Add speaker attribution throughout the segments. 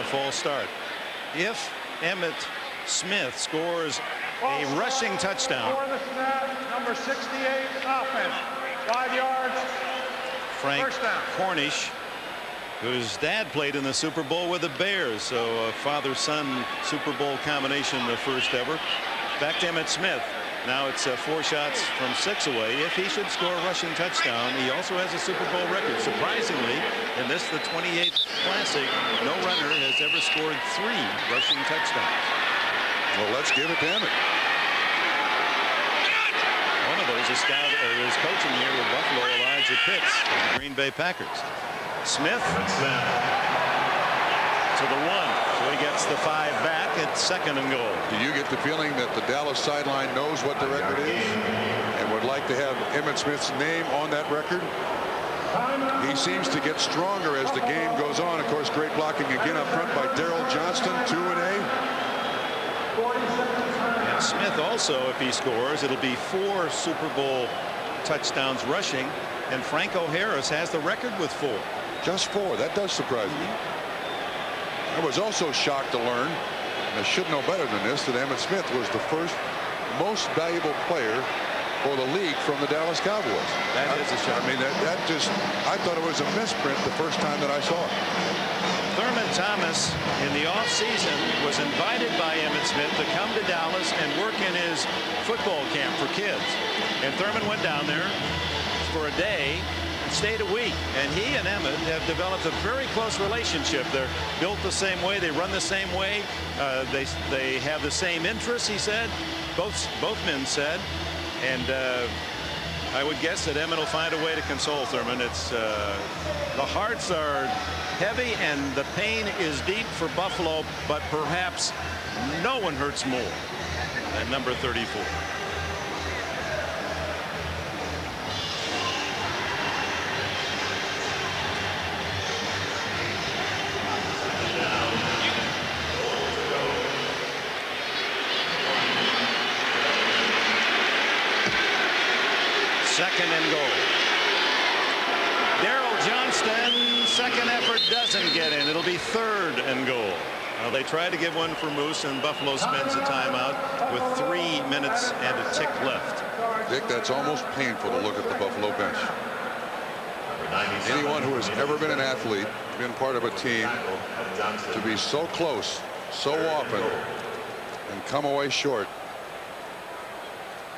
Speaker 1: false start. If Emmitt Smith scores a rushing touchdown,
Speaker 2: For the snap, number 68 offense, 5 yards.
Speaker 1: Frank
Speaker 2: First down.
Speaker 1: Cornish, whose dad played in the Super Bowl with the Bears, so a father-son Super Bowl combination, the first ever. Back to Emmitt Smith. Now it's 4 shots from 6 away. If he should score a rushing touchdown, he also has a Super Bowl record. Surprisingly, in this, the 28th Classic, no runner has ever scored 3 rushing touchdowns.
Speaker 3: Well, let's give it to Emmitt.
Speaker 1: One of those is coaching here with Buffalo, Elijah Pitts, of the Green Bay Packers. Smith to the 1, so he gets the 5 back at 2nd and goal.
Speaker 3: Do you get the feeling that the Dallas sideline knows what the record is and would like to have Emmitt Smith's name on that record? He seems to get stronger as the game goes on. Of course, great blocking again up front by Daryl Johnston, 2-A.
Speaker 1: And Smith also, if he scores, it'll be 4 Super Bowl touchdowns rushing, and Franco Harris has the record with 4.
Speaker 3: Just 4. That does surprise me. I was also shocked to learn, and I should know better than this, that Emmitt Smith was the first most valuable player for the league from the Dallas Cowboys.
Speaker 1: That is a shock.
Speaker 3: I mean, that just, I thought it was a misprint the first time that I saw it.
Speaker 1: Thurman Thomas in the offseason was invited by Emmitt Smith to come to Dallas and work in his football camp for kids. And Thurman went down there for a day and stayed a week. And he and Emmitt have developed a very close relationship. They're built the same way. They run the same way. They have the same interests, he said. Both men said. And I would guess that Emmitt will find a way to console Thurman. It's the hearts are heavy and the pain is deep for Buffalo, but perhaps no one hurts more than number 34. Second and goal. Daryl Johnston, second effort doesn't get in. It'll be 3rd and goal. Now they try to give one for Moose, and Buffalo spends a timeout with 3 minutes and a tick left.
Speaker 3: Dick, that's almost painful to look at the Buffalo bench. Anyone who has ever been an athlete, been part of a team, to be so close so often and come away short.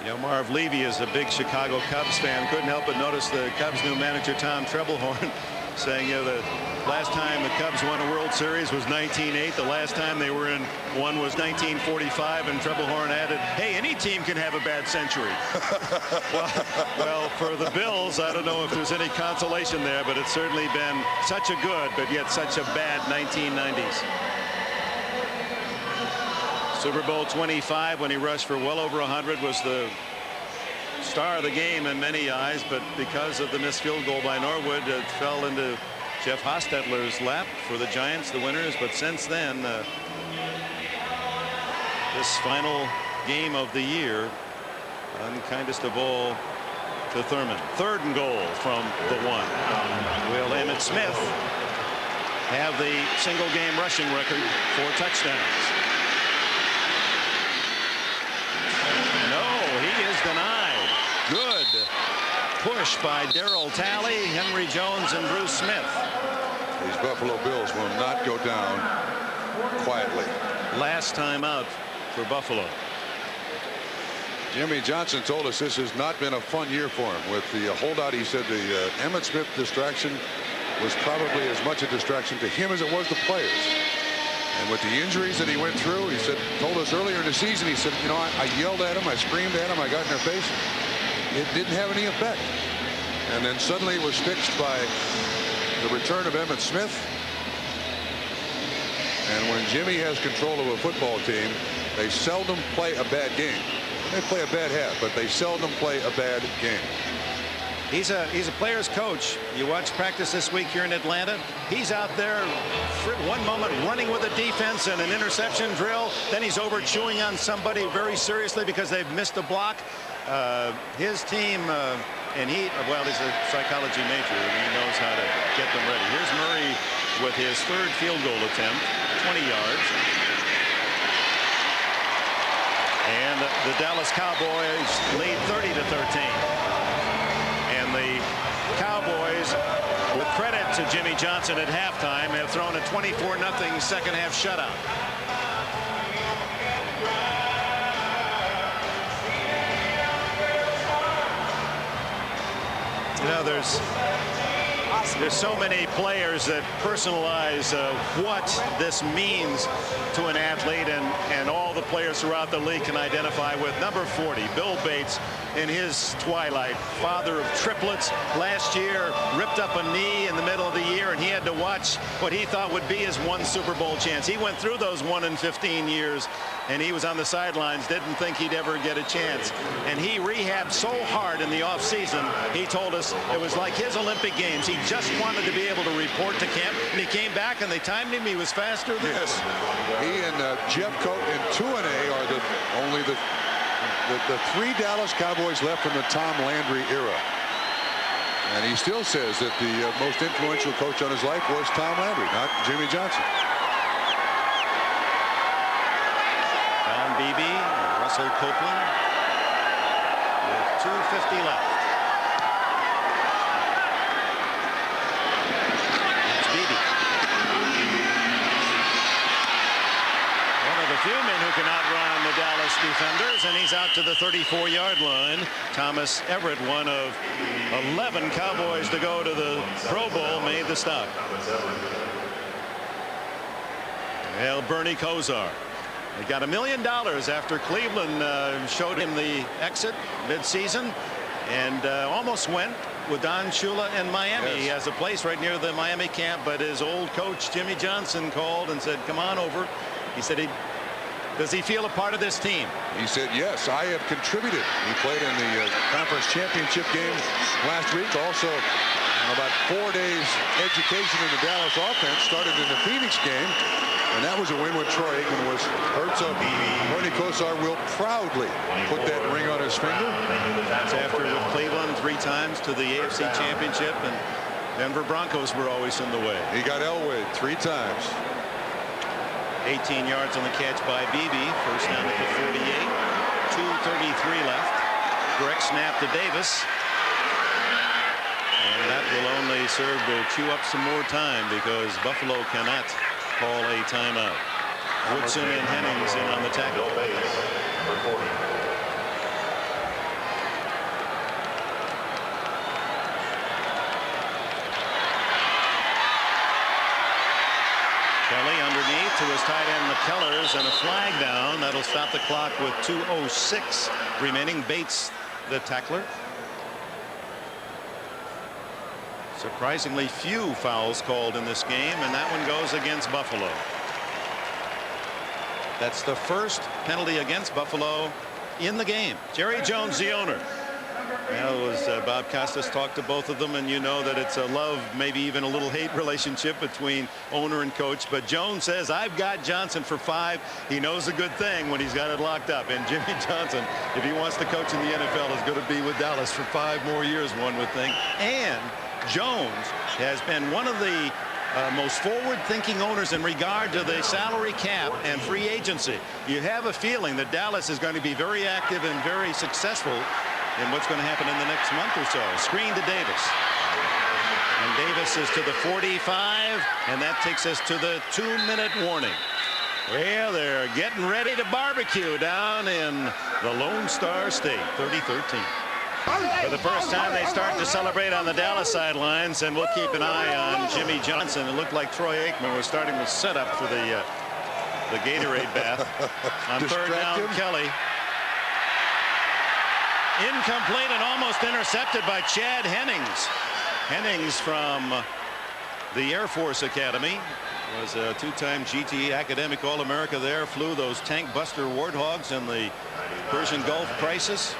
Speaker 1: You know, Marv Levy is a big Chicago Cubs fan. Couldn't help but notice the Cubs' new manager, Tom Trebelhorn, saying, you know, the last time the Cubs won a World Series was 1908. The last time they were in one was 1945. And Trebelhorn added, hey, any team can have a bad century. well, for the Bills, I don't know if there's any consolation there, but it's certainly been such a good, but yet such a bad 1990s. Super Bowl 25, when he rushed for well over 100, was the star of the game in many eyes, but because of the missed field goal by Norwood, it fell into Jeff Hostetler's lap for the Giants, the winners. But since then, this final game of the year, unkindest of all to Thurman. 3rd and goal from the 1. Will Emmitt Smith have the single game rushing record, 4 touchdowns? Denied. Good push by Darryl Talley, Henry Jones, and Bruce Smith.
Speaker 3: These Buffalo Bills will not go down quietly.
Speaker 1: Last time out for Buffalo.
Speaker 3: Jimmy Johnson told us this has not been a fun year for him. With the holdout, he said the Emmitt Smith distraction was probably as much a distraction to him as it was the players. And with the injuries that he went through, he said, told us earlier in the season, he said, you know, I yelled at him, I screamed at him, I got in their face. It didn't have any effect. And then suddenly it was fixed by the return of Emmitt Smith. And when Jimmy has control of a football team, they seldom play a bad game. They play a bad half, but they seldom play a bad game.
Speaker 1: He's a player's coach. You watch practice this week here in Atlanta. He's out there for one moment running with a defense and an interception drill. Then he's over chewing on somebody very seriously because they've missed a block. His team, and well, he's a psychology major and he knows how to get them ready. Here's Murray with his third field goal attempt, 20 yards. And the Dallas Cowboys lead 30-13. And the Cowboys, with credit to Jimmy Johnson at halftime, have thrown a 24-0 second half shutout. You know, there's so many players that personalize what this means to an athlete, and all the players throughout the league can identify with number 40, Bill Bates, in his twilight, father of triplets. Last year ripped up a knee in the middle of the year, and he had to watch what he thought would be his one Super Bowl chance. He went through those 1 in 15 years, and he was on the sidelines, didn't think he'd ever get a chance. And he rehabbed so hard in the offseason, he told us it was like his Olympic Games. He just wanted to be able to report to camp, and he came back and they timed him. He was faster than
Speaker 3: yes. He and Jeff Coat and 2A are only the three Dallas Cowboys left from the Tom Landry era. And he still says that the most influential coach on his life was Tom Landry, not Jimmy Johnson.
Speaker 1: Don Beebe and Russell Copeland with 2:50 left. It's Beebe. One of the few men who can outrun the Dallas defenders, and he's out to the 34-yard line. Thomas Everett, one of 11 Cowboys to go to the Pro Bowl, made the stop. Well, Bernie Kosar. They got $1 million after Cleveland showed him the exit mid-season, and almost went with Don Shula in Miami.
Speaker 3: Yes.
Speaker 1: He has a place right near the Miami camp, but his old coach Jimmy Johnson called and said, come on over. He said, does he feel a part of this team?
Speaker 3: He said, yes, I have contributed. He played in the conference championship game last week. Also, about 4 days education in the Dallas offense. Started in the Phoenix game, and that was a win when Troy Aikman was hurt. So Bernie Kosar will proudly put that ring on his finger.
Speaker 1: That's after with Cleveland 3 times to the AFC Championship, and Denver Broncos were always in the way.
Speaker 3: He got Elway 3 times.
Speaker 1: 18 yards on the catch by Beebe. First down at the 48. 2:33 left. Direct snap to Davis. And that will only serve to chew up some more time, because Buffalo cannot call a timeout. Woodson and Hennings in on the tackle. Kelly underneath to his tight end McKellers, and a flag down. That'll stop the clock with 2:06 remaining. Bates, the tackler. Surprisingly few fouls called in this game, and that one goes against Buffalo. That's the first penalty against Buffalo in the game. Jerry Jones, the owner. Well, it was Bob Costas talked to both of them, and you know that it's a love, maybe even a little hate relationship between owner and coach. But Jones says, I've got Johnson for 5. He knows a good thing when he's got it locked up. And Jimmy Johnson, if he wants to coach in the NFL, is going to be with Dallas for 5 more years, one would think. And Jones has been one of the most forward-thinking owners in regard to the salary cap and free agency. You have a feeling that Dallas is going to be very active and very successful in what's going to happen in the next month or so. Screen to Davis. And Davis is to the 45, and that takes us to the 2-minute warning. Well, they're getting ready to barbecue down in the Lone Star State, 30-13. For the first time, they start to celebrate on the Dallas sidelines, and we'll keep an eye on Jimmy Johnson. It looked like Troy Aikman was starting to set up for the Gatorade bath. On third down, Kelly. Incomplete and almost intercepted by Chad Hennings. Hennings from the Air Force Academy. Was a 2-time GT academic All-America there. Flew those tank buster Warthogs in the Persian Gulf crisis.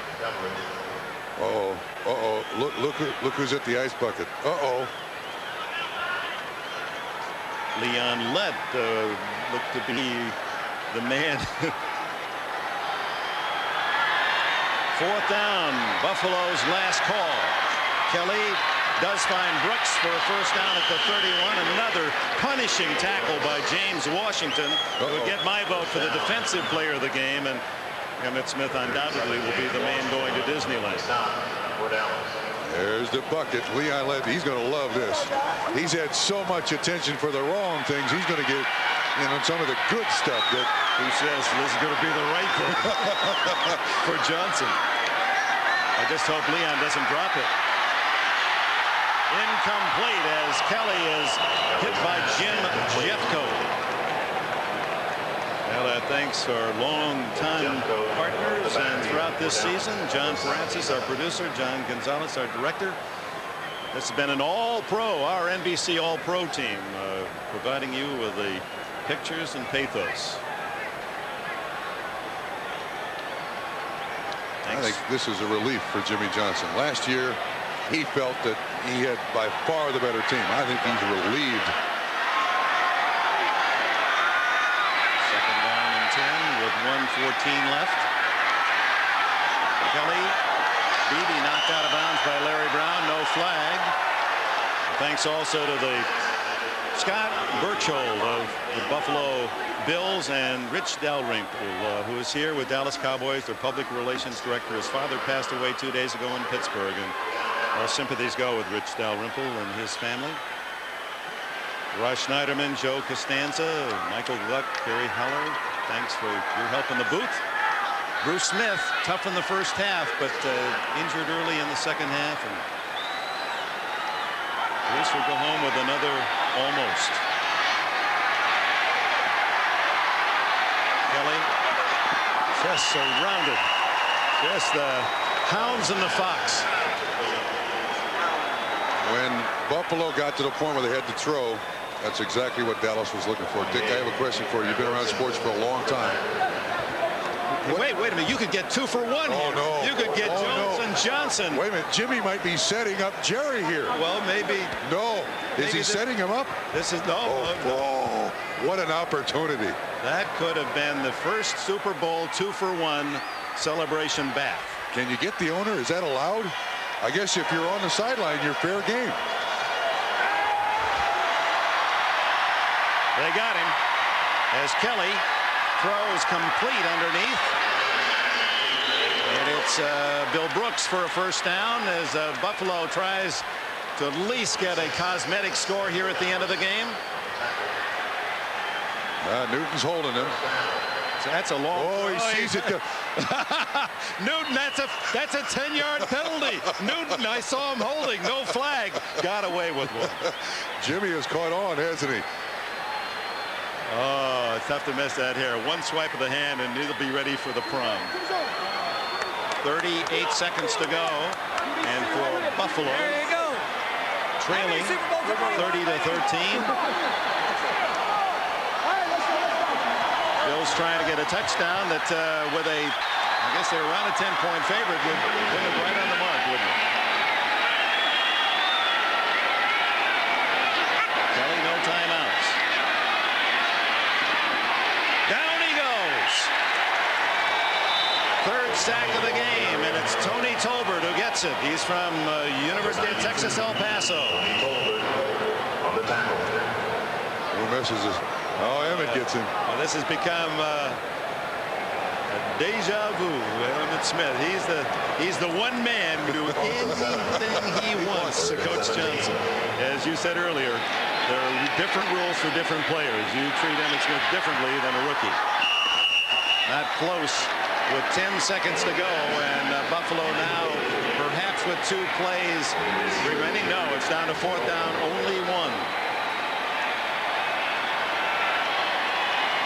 Speaker 3: Uh-oh. Uh-oh. Look who's at the ice bucket. Uh-oh.
Speaker 1: Leon Lett looked to be the man. 4th down, Buffalo's last call. Kelly does find Brooks for a first down at the 31. Another punishing tackle by James Washington who would get my vote for the defensive player of the game, and Emmitt Smith undoubtedly will be the man going to Disneyland.
Speaker 3: There's the bucket. Leon Levy, he's going to love this. He's had so much attention for the wrong things. He's going to get some of the good stuff. That
Speaker 1: who says this is going to be the right thing for Johnson. I just hope Leon doesn't drop it. Incomplete as Kelly is hit by Jim Jeffcoat. Well, thanks to our long-time partners and throughout this season, John Francis, our producer, John Gonzalez, our director. This has been an all-pro, our NBC all-pro team, providing you with the pictures and pathos.
Speaker 3: I think this is a relief for Jimmy Johnson. Last year, he felt that he had by far the better team. I think he's relieved.
Speaker 1: Second down and 10 with 1:14 left. Kelly, Beebe knocked out of bounds by Larry Brown. No flag. Thanks also to the Scott Burchhold of the Buffalo Bills and Rich Dalrymple, who is here with Dallas Cowboys, their public relations director. His father passed away 2 days ago in Pittsburgh, and our sympathies go with Rich Dalrymple and his family. Russ Schneiderman, Joe Costanza, Michael Gluck, Kerry Heller, thanks for your help in the booth. Bruce Smith, tough in the first half, but injured early in the second half. And Bruce will go home with another almost. Kelly just surrounded. Just the hounds and the fox.
Speaker 3: When Buffalo got to the point where they had to throw, that's exactly what Dallas was looking for. Dick, I have a question for you. You've been around sports for a long time.
Speaker 1: Wait a minute. You could get 2 for 1 here.
Speaker 3: No.
Speaker 1: You could get Jones and Johnson.
Speaker 3: Wait a minute. Jimmy might be setting up Jerry here.
Speaker 1: Well, maybe.
Speaker 3: No. Is he setting him up?
Speaker 1: This is no.
Speaker 3: Oh, what an opportunity.
Speaker 1: That could have been the first Super Bowl 2 for 1 celebration back.
Speaker 3: Can you get the owner? Is that allowed? I guess if you're on the sideline, you're fair game.
Speaker 1: They got him as Kelly throws complete underneath. And it's Bill Brooks for a first down as Buffalo tries to at least get a cosmetic score here at the end of the game.
Speaker 3: Newton's holding him.
Speaker 1: So that's a long.
Speaker 3: Oh, he sees it.
Speaker 1: Newton, that's a 10-yard penalty. Newton, I saw him holding. No flag. Got away with one.
Speaker 3: Jimmy has caught on, hasn't he?
Speaker 1: Oh, it's tough to miss that here. One swipe of the hand and he'll be ready for the prom. 38 seconds to go. And for Buffalo, trailing 30-13. Bill's trying to get a touchdown that with a, I guess they're around a 10-point favorite, would put it right on the mark, wouldn't it? Kelly, no timeouts. Down he goes. Third sack of the game, and it's Tony Tolbert who gets it. He's from University of Texas, El Paso.
Speaker 3: Who messes this? Oh, Emmitt gets him.
Speaker 1: Well, this has become a deja vu. Emmitt Smith. He's the one man who do anything he wants to Coach Johnson. As you said earlier, there are different rules for different players. You treat Emmitt Smith differently than a rookie. Not close with 10 seconds to go, and Buffalo now perhaps with 2 plays remaining. No, it's down to 4th down, only 1.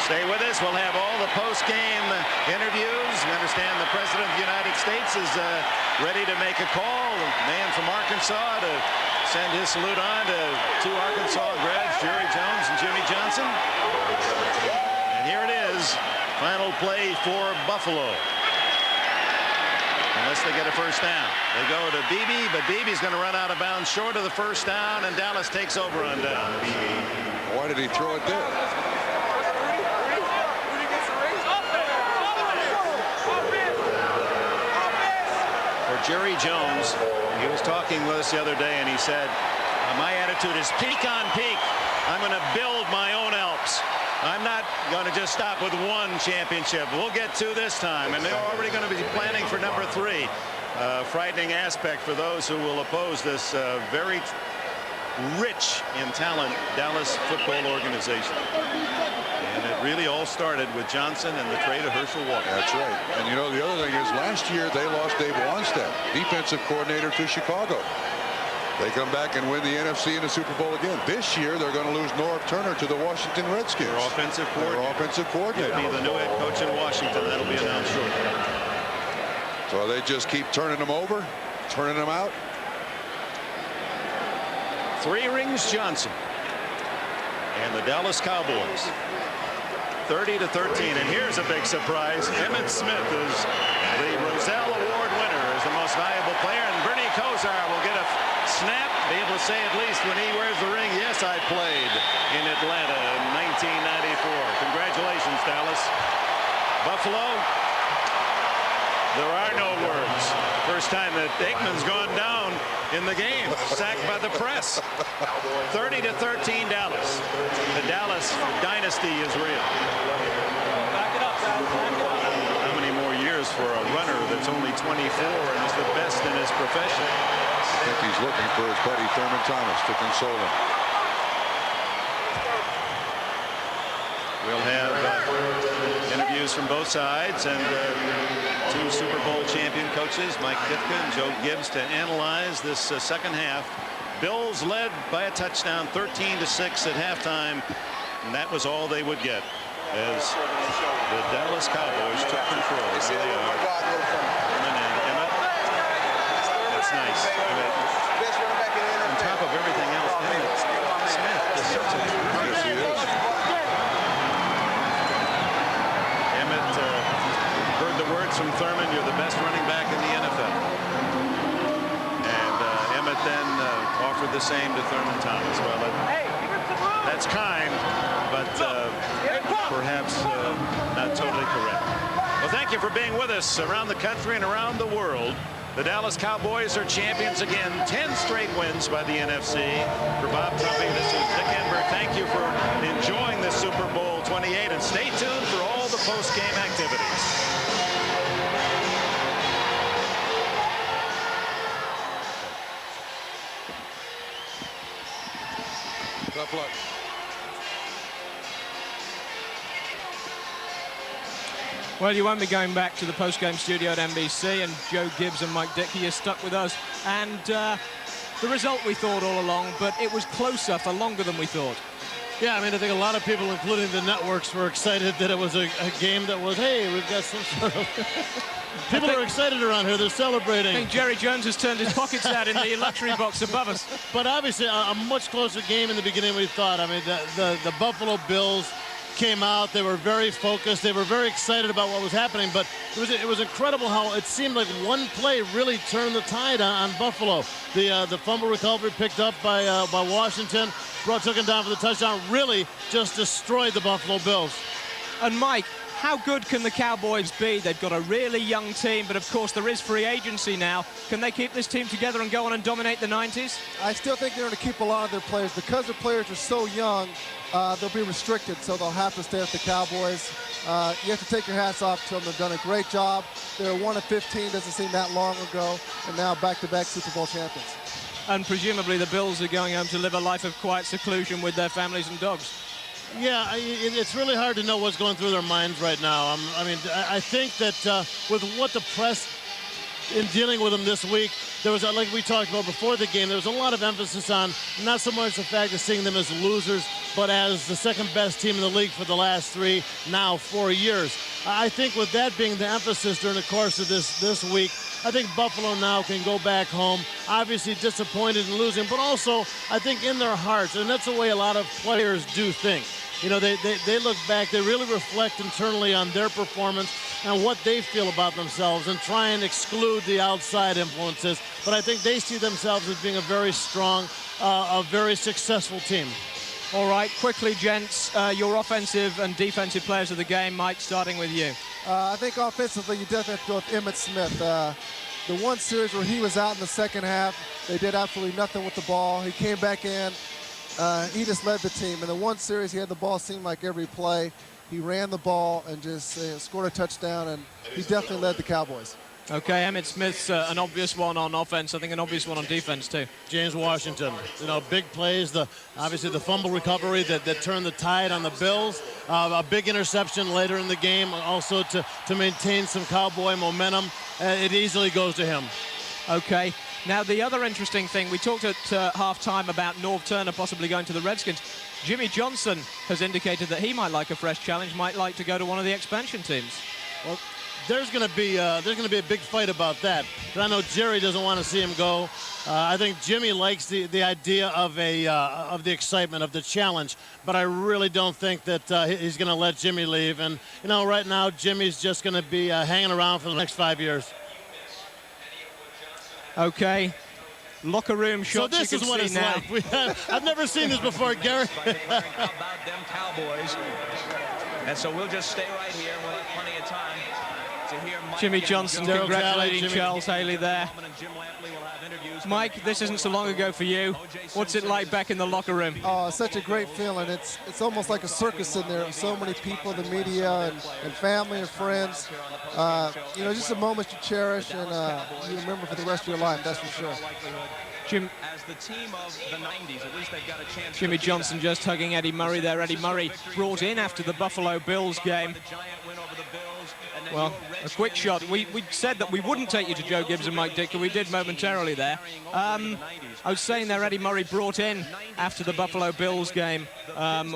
Speaker 1: Stay with us. We'll have all the post-game interviews. We understand the President of the United States is ready to make a call. A man from Arkansas to send his salute on to 2 Arkansas grads, Jerry Jones and Jimmy Johnson. And here it is. Final play for Buffalo. Unless they get a first down. They go to Beebe, but Beebe's going to run out of bounds short of the first down, and Dallas takes over on down.
Speaker 3: Why did he throw it there?
Speaker 1: Jerry Jones, he was talking with us the other day, and he said, my attitude is peak on peak. I'm going to build my own Alps. I'm not going to just stop with one championship. We'll get two this time, and they're already going to be planning for number 3. Frightening aspect for those who will oppose this very rich in talent Dallas football organization. And it really all started with Johnson and the trade of Herschel Walker.
Speaker 3: That's right. And you know, the other thing is, last year they lost Dave Wanstead, defensive coordinator, to Chicago. They come back and win the NFC and the Super Bowl again. This year they're going to lose Norv Turner to the Washington Redskins.
Speaker 1: Their offensive coordinator.
Speaker 3: He'll
Speaker 1: be the new head coach in Washington. That'll be announced shortly.
Speaker 3: So they just keep turning them over, turning them out.
Speaker 1: 3 rings Johnson and the Dallas Cowboys 30-13. And here's a big surprise. Emmitt Smith is the Roselle Award winner as the most valuable player, and Bernie Kosar will get a snap, be able to say at least when he wears the ring, yes, I played in Atlanta in 1994. Congratulations, Dallas. Buffalo, there are no words. First time that Aikman's gone down in the game, sacked by the press. 30-13 Dallas. The Dallas dynasty is real.
Speaker 4: Back it up, guys. Back it up.
Speaker 1: How many more years for a runner that's only 24 and is the best in his profession?
Speaker 3: I think he's looking for his buddy Thurman Thomas to console him.
Speaker 1: We'll have interviews from both sides and 2 Super Bowl champion coaches, Mike Ditka and Joe Gibbs, to analyze this second half. Bills led by a touchdown, 13-6 at halftime, and that was all they would get as the Dallas Cowboys took control. Here they are. Emmitt. That's nice. On top of everything else, Emmitt Smith is such a
Speaker 3: Yes, he is.
Speaker 1: Emmitt heard the words from Thurman, you're the best running back in the NFL. And Emmitt then offered the same to Thurman Thomas. Well, that's kind, but perhaps not totally correct. Well, thank you for being with us around the country and around the world. The Dallas Cowboys are champions again, 10 straight wins by the NFC. For Bob Trumpy, this is Dick Enberg. Thank you for enjoying the Super Bowl 28, and stay tuned for all the post-game activities.
Speaker 3: Tough luck.
Speaker 4: Well, you won't be going back to the post-game studio at NBC, and Joe Gibbs and Mike Dickey are stuck with us. And the result we thought all along, but it was closer for longer than we thought.
Speaker 5: Yeah, I mean, I think a lot of people, including the networks, were excited that it was a game that was, hey, we've got some sort of... People are excited around here. They're celebrating.
Speaker 4: I think Jerry Jones has turned his pockets out in the luxury box above us.
Speaker 5: But obviously, a much closer game in the beginning than we thought. I mean, the Buffalo Bills came out. They were very focused. They were very excited about what was happening. But it was incredible how it seemed like one play really turned the tide on Buffalo. The fumble recovery picked up by Washington. Took him down for the touchdown. Really just destroyed the Buffalo Bills.
Speaker 4: And Mike, how good can the Cowboys be? They've got a really young team, but of course there is free agency now. Can they keep this team together and go on and dominate the 90s?
Speaker 6: I still think they're going to keep a lot of their players. Because their players are so young, they'll be restricted, so they'll have to stay with the Cowboys. You have to take your hats off to them. They've done a great job. They were 1 of 15, doesn't seem that long ago, and now back-to-back Super Bowl champions.
Speaker 4: And presumably the Bills are going home to live a life of quiet seclusion with their families and dogs.
Speaker 5: Yeah, it's really hard to know what's going through their minds right now. I mean, I think that with what the press in dealing with them this week, there was, like we talked about before the game, there was a lot of emphasis on not so much the fact of seeing them as losers, but as the second best team in the league for the last 3, now 4 years. I think with that being the emphasis during the course of this week, I think Buffalo now can go back home, obviously disappointed in losing, but also I think in their hearts, and that's the way a lot of players do think. You know, they look back, they really reflect internally on their performance and what they feel about themselves and try and exclude the outside influences. But I think they see themselves as being a very strong, a very successful team.
Speaker 4: All right, quickly, gents, your offensive and defensive players of the game. Mike, starting with you.
Speaker 6: I think offensively, you definitely have to go with Emmitt Smith. The one series where he was out in the second half, they did absolutely nothing with the ball. He came back in. He just led the team. In the one series, he had the ball seem like every play. He ran the ball and just scored a touchdown, and he definitely led the Cowboys.
Speaker 4: Okay, Emmitt Smith's an obvious one on offense. I think an obvious one on defense too.
Speaker 5: James Washington, you know, big plays. Obviously the fumble recovery that turned the tide on the Bills. A big interception later in the game, also to maintain some Cowboy momentum. It easily goes to him.
Speaker 4: Okay. Now the other interesting thing, we talked at halftime about Norv Turner possibly going to the Redskins. Jimmy Johnson has indicated that he might like a fresh challenge, might like to go to one of the expansion teams.
Speaker 5: Well, there's going to be a big fight about that. But I know Jerry doesn't want to see him go. I think Jimmy likes the idea of the excitement, of the challenge. But I really don't think that he's going to let Jimmy leave. And you know, right now Jimmy's just going to be hanging around for the next 5 years.
Speaker 4: Okay. Locker room shots.
Speaker 5: So this is what it's
Speaker 4: now.
Speaker 5: like. I've never seen this before, Gary.
Speaker 7: How about them Cowboys? And so we'll just stay right here. We'll have plenty of time to hear Mike
Speaker 4: Jimmy Johnson congratulating
Speaker 5: Jimmy.
Speaker 4: Charles Haley there. Mike, this isn't so long ago for you. What's it like back in the locker room?
Speaker 6: Oh, it's such a great feeling. It's almost like a circus in there. So many people, the media and family and friends. You know, just a moment you cherish and you remember for the rest of your life, that's for sure.
Speaker 7: As the team of the 90s, at least they've got a chance.
Speaker 4: Jimmy Johnson just hugging Eddie Murray there. Eddie Murray brought in after the Buffalo Bills game. Well, a quick shot. We said that we wouldn't take you to Joe Gibbs and Mike Ditka. We did momentarily there. I was saying there, Eddie Murray brought in after the Buffalo Bills game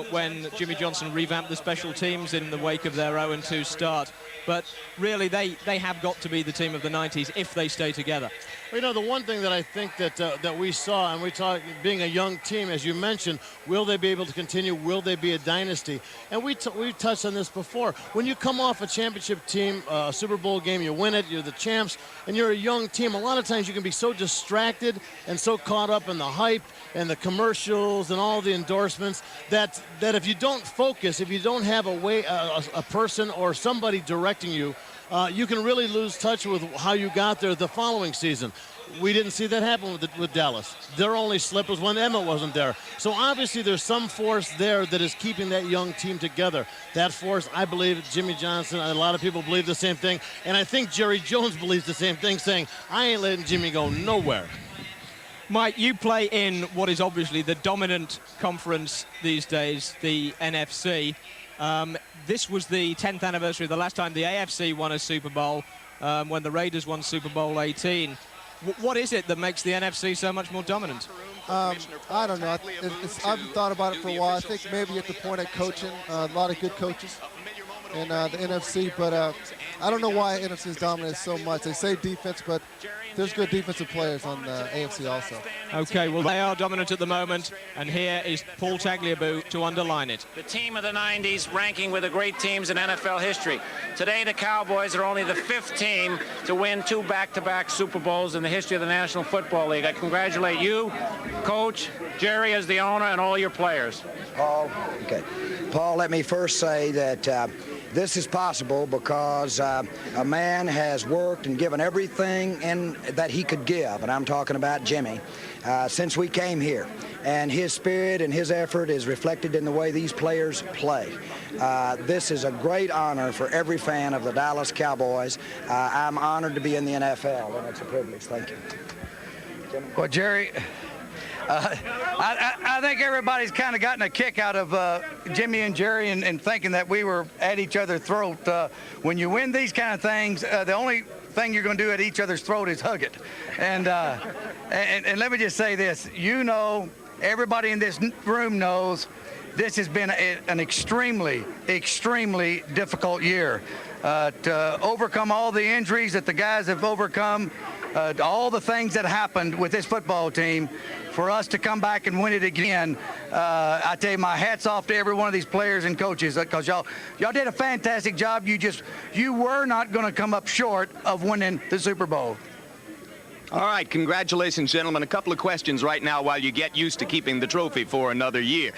Speaker 4: when Jimmy Johnson revamped the special teams in the wake of their 0-2 start. But really, they have got to be the team of the 90s if they stay together.
Speaker 5: Well, you know, the one thing that I think that we saw, and we talked, being a young team, as you mentioned, will they be able to continue? Will they be a dynasty? And we've touched on this before. When you come off a championship team, a Super Bowl game, you win it, you're the champs, and you're a young team, a lot of times you can be so distracted and so caught up in the hype and the commercials and all the endorsements that if you don't focus, if you don't have a person or somebody directing you, you can really lose touch with how you got there the following season. We didn't see that happen with Dallas. Their only slip was when Emmitt wasn't there. So obviously there's some force there that is keeping that young team together. That force, I believe, Jimmy Johnson, a lot of people believe the same thing. And I think Jerry Jones believes the same thing, saying, I ain't letting Jimmy go nowhere.
Speaker 4: Mike, you play in what is obviously the dominant conference these days, the NFC. This was the 10th anniversary of the last time the AFC won a Super Bowl, when the Raiders won Super Bowl XVIII. What is it that makes the NFC so much more dominant?
Speaker 6: I don't know. I've thought about it for a while. I think maybe at the point of coaching, a lot of good coaches in the NFC, but I don't know why NFC is dominated so much. They say defense, but there's good defensive players on the AFC also.
Speaker 4: Okay, well, they are dominant at the moment, and here is Paul Tagliabue to underline it.
Speaker 8: The team of the 90s ranking with the great teams in NFL history. Today, the Cowboys are only the 5th team to win 2 back-to-back Super Bowls in the history of the National Football League. I congratulate you, Coach, Jerry as the owner, and all your players.
Speaker 9: Paul, let me first say that this is possible because a man has worked and given everything that he could give, and I'm talking about Jimmy, since we came here. And his spirit and his effort is reflected in the way these players play. This is a great honor for every fan of the Dallas Cowboys. I'm honored to be in the NFL, and it's a privilege. Thank you. Jimmy?
Speaker 10: Well, Jerry, I think everybody's kind of gotten a kick out of Jimmy and Jerry and thinking that we were at each other's throat. When you win these kind of things, the only thing you're going to do at each other's throat is hug it. And let me just say this. You know, everybody in this room knows this has been an extremely, extremely difficult year. To overcome all the injuries that the guys have overcome, all the things that happened with this football team, for us to come back and win it again, I tell you, my hat's off to every one of these players and coaches, because y'all did a fantastic job. You were not going to come up short of winning the Super Bowl.
Speaker 11: All right, congratulations, gentlemen. A couple of questions right now while you get used to keeping the trophy for another year.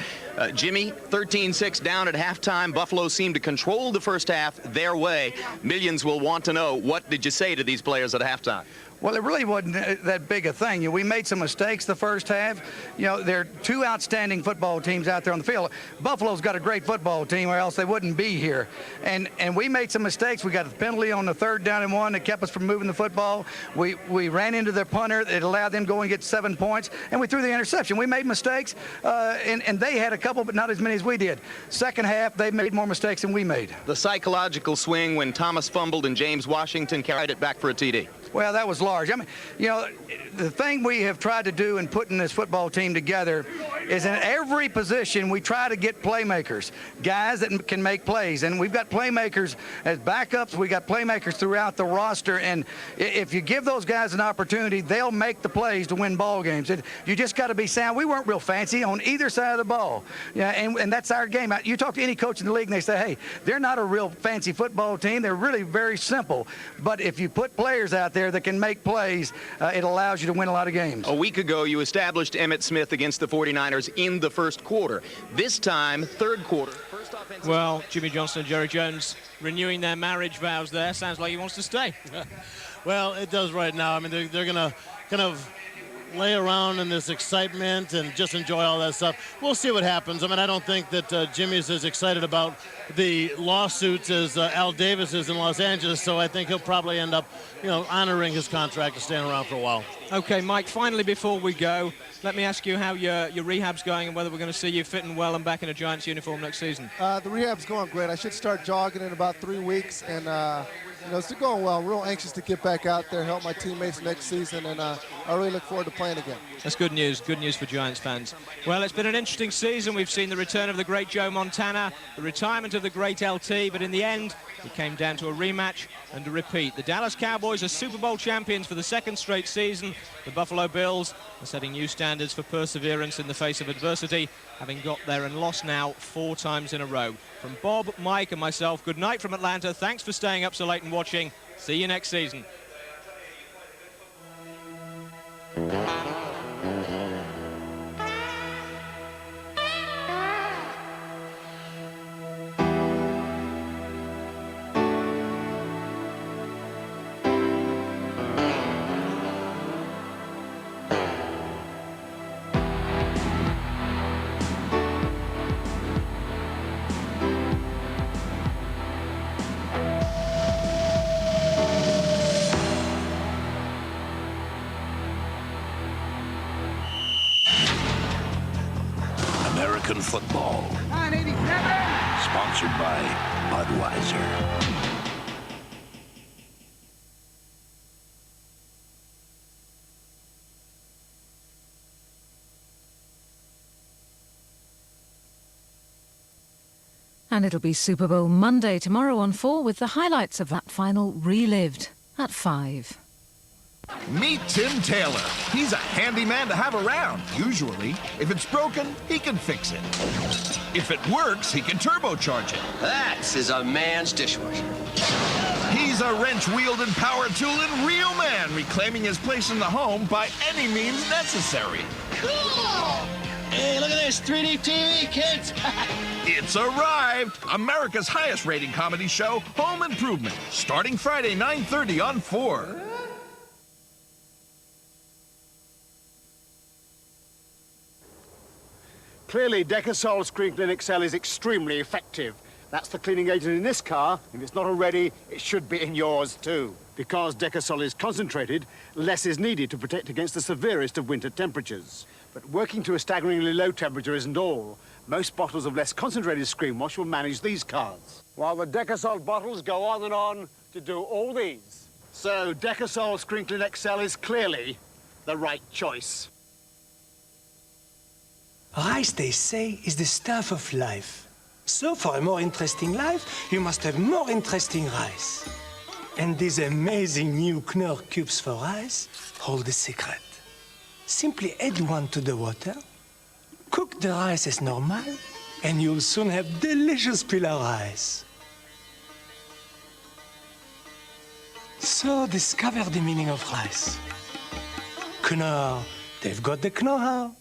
Speaker 11: Jimmy, 13-6 down at halftime. Buffalo seemed to control the first half their way. Millions will want to know, what did you say to these players at halftime?
Speaker 10: Well, it really wasn't that big a thing. We made some mistakes the first half. There are two outstanding football teams out there on the field. Buffalo's got a great football team, or else they wouldn't be here. And we made some mistakes. We got a penalty on the 3rd down and 1 that kept us from moving the football. We ran into their punter. It allowed them to go and get 7 points, and we threw the interception. We made mistakes, and they had a couple, but not as many as we did. Second half, they made more mistakes than we made.
Speaker 11: The psychological swing when Thomas fumbled and James Washington carried it back for a TD.
Speaker 10: Well, that was large. I mean, the thing we have tried to do in putting this football team together is in every position we try to get playmakers, guys that can make plays. And we've got playmakers as backups. We got playmakers throughout the roster. And if you give those guys an opportunity, they'll make the plays to win ball games. You just got to be sound. We weren't real fancy on either side of the ball. And that's our game. You talk to any coach in the league and they say, hey, they're not a real fancy football team. They're really very simple. But if you put players out there that can make plays, it allows you to win a lot of games.
Speaker 11: A week ago, you established Emmitt Smith against the 49ers in the first quarter. This time, third quarter.
Speaker 4: Well, Jimmy Johnson and Jerry Jones renewing their marriage vows there. Sounds like he wants to stay.
Speaker 5: Well, it does right now. I mean, they're going to kind of lay around in this excitement and just enjoy all that stuff. We'll see what happens. I mean, I don't think that Jimmy's as excited about the lawsuits as Al Davis is in Los Angeles, so I think he'll probably end up, honoring his contract and staying around for a while.
Speaker 4: Okay, Mike, finally before we go, let me ask you how your rehab's going and whether we're going to see you fitting well and back in a Giants uniform next season.
Speaker 6: The rehab's going great. I should start jogging in about 3 weeks, and it's going well. I'm real anxious to get back out there, help my teammates next season, and I really look forward to playing again.
Speaker 4: That's good news for Giants fans. Well, it's been an interesting season. We've seen the return of the great Joe Montana, the retirement of the great LT, but in the end, it came down to a rematch and a repeat. The Dallas Cowboys are Super Bowl champions for the 2nd straight season. The Buffalo Bills are setting new standards for perseverance in the face of adversity, having got there and lost now 4 times in a row. From Bob, Mike, and myself, good night from Atlanta. Thanks for staying up so late and watching. See you next season.
Speaker 12: American football. Sponsored by Budweiser.
Speaker 13: And it'll be Super Bowl Monday tomorrow on 4 with the highlights of that final relived at 5.
Speaker 14: Meet Tim Taylor. He's a handy man to have around, usually. If it's broken, he can fix it. If it works, he can turbocharge it.
Speaker 15: That is a man's dishwasher.
Speaker 14: He's a wrench-wielding power tool and real man, reclaiming his place in the home by any means necessary.
Speaker 15: Cool! Hey, look at this 3D TV, kids.
Speaker 14: It's arrived! America's highest-rated comedy show, Home Improvement, starting Friday, 9:30 on 4.
Speaker 2: Clearly, Decasol Screen Clean XL is extremely effective. That's the cleaning agent in this car. If it's not already, it should be in yours too. Because Decasol is concentrated, less is needed to protect against the severest of winter temperatures. But working to a staggeringly low temperature isn't all. Most bottles of less concentrated screen wash will manage these cars, while the Decasol bottles go on and on to do all these. So Decasol Screen Clean XL is clearly the right choice.
Speaker 16: Rice, they say, is the stuff of life. So for a more interesting life, you must have more interesting rice. And these amazing new Knorr cubes for rice hold the secret. Simply add one to the water, cook the rice as normal, and you'll soon have delicious pilau rice. So discover the meaning of rice. Knorr, they've got the know-how.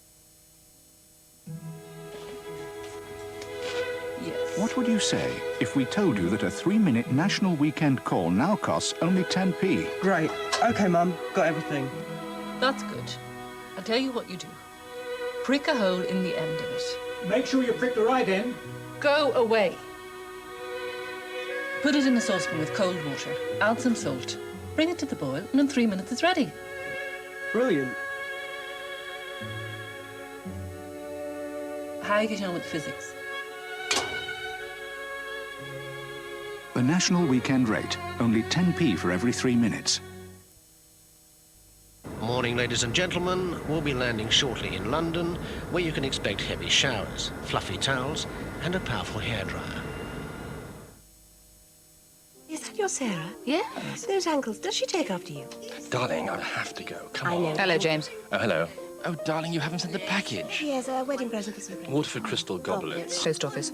Speaker 17: Yes.
Speaker 18: What would you say if we told you that a 3-minute national weekend call now costs only 10p?
Speaker 17: Great. OK, Mum. Got everything.
Speaker 19: That's good. I'll tell you what you do. Prick a hole in the end of it.
Speaker 20: Make sure you prick the right end.
Speaker 19: Go away. Put it in a saucepan with cold water. Add some salt. Bring it to the boil, and in 3 minutes it's ready.
Speaker 17: Brilliant.
Speaker 19: How are you getting on with physics?
Speaker 18: The national weekend rate, only 10p for every 3 minutes.
Speaker 21: Morning, ladies and gentlemen. We'll be landing shortly in London, where you can expect heavy showers, fluffy towels, and a powerful hairdryer.
Speaker 22: Is that your Sarah? Yes. Those ankles, does she take after you?
Speaker 23: Darling, I'll have to go. Come on.
Speaker 22: I know.
Speaker 19: Hello, James.
Speaker 23: Oh, hello. Oh, darling, you haven't sent the package.
Speaker 22: Yes, a wedding present for Superbowl.
Speaker 23: Waterford crystal goblets.
Speaker 19: Post office.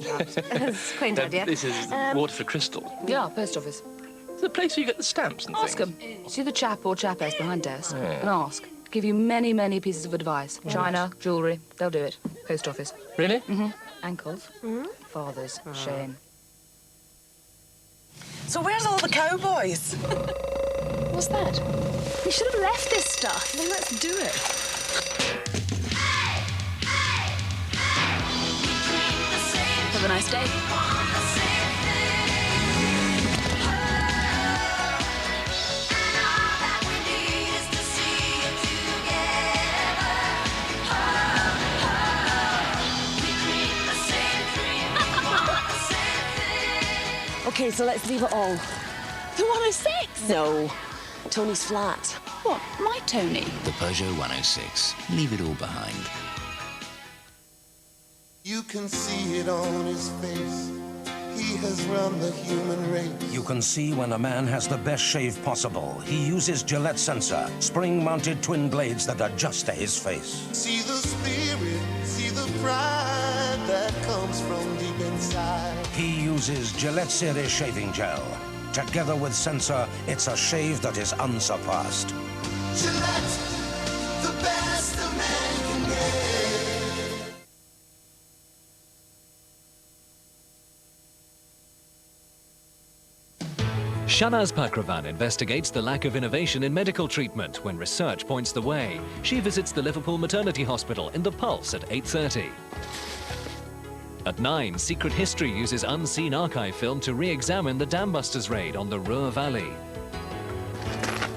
Speaker 22: That's a quaint idea.
Speaker 23: This is Waterford crystal.
Speaker 19: Yeah, post office.
Speaker 23: It's the place where you get the stamps and
Speaker 19: Ask
Speaker 23: things.
Speaker 19: them. See the chap or chapess behind desk
Speaker 23: Yeah.
Speaker 19: and ask. Give you many, many pieces of advice. China, jewellery, they'll do it. Post office.
Speaker 23: Really?
Speaker 19: Mm-hmm. Ankles. Fathers. Shame.
Speaker 22: So where's all the Cowboys?
Speaker 19: What's that?
Speaker 22: We should have left this stuff. Well, let's do it.
Speaker 19: Have a nice day.
Speaker 22: Okay, so let's leave it all.
Speaker 19: The 106?
Speaker 22: No. Tony's flat.
Speaker 19: What? My Tony?
Speaker 24: The Peugeot 106. Leave it all behind.
Speaker 25: You can see it on his face. He has run the human race.
Speaker 26: You can see when a man has the best shave possible. He uses Gillette Sensor, spring-mounted twin blades that adjust to his face.
Speaker 25: See the spirit, see the pride that comes from deep inside.
Speaker 26: He uses Gillette Series shaving gel. Together with Sensor, it's a shave that is unsurpassed.
Speaker 25: Gillette, the best a man can get.
Speaker 27: Shanaz Pakravan investigates the lack of innovation in medical treatment when research points the way. She visits the Liverpool Maternity Hospital in The Pulse at 8:30. At 9, Secret History uses unseen archive film to re-examine the Dambusters raid on the Ruhr Valley.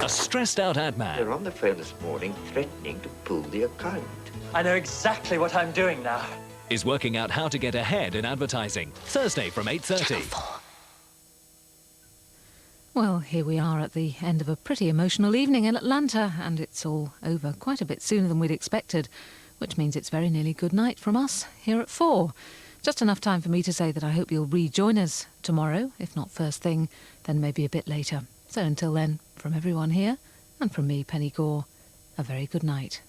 Speaker 27: A stressed-out ad man
Speaker 28: They're on the phone this morning threatening to pull the account.
Speaker 29: I know exactly what I'm doing now.
Speaker 27: is working out how to get ahead in advertising. Thursday from 8:30.
Speaker 13: Well, here we are at the end of a pretty emotional evening in Atlanta, and it's all over quite a bit sooner than we'd expected, which means it's very nearly good night from us here at 4. Just enough time for me to say that I hope you'll rejoin us tomorrow, if not first thing, then maybe a bit later. So until then, from everyone here, and from me, Penny Gore, a very good night.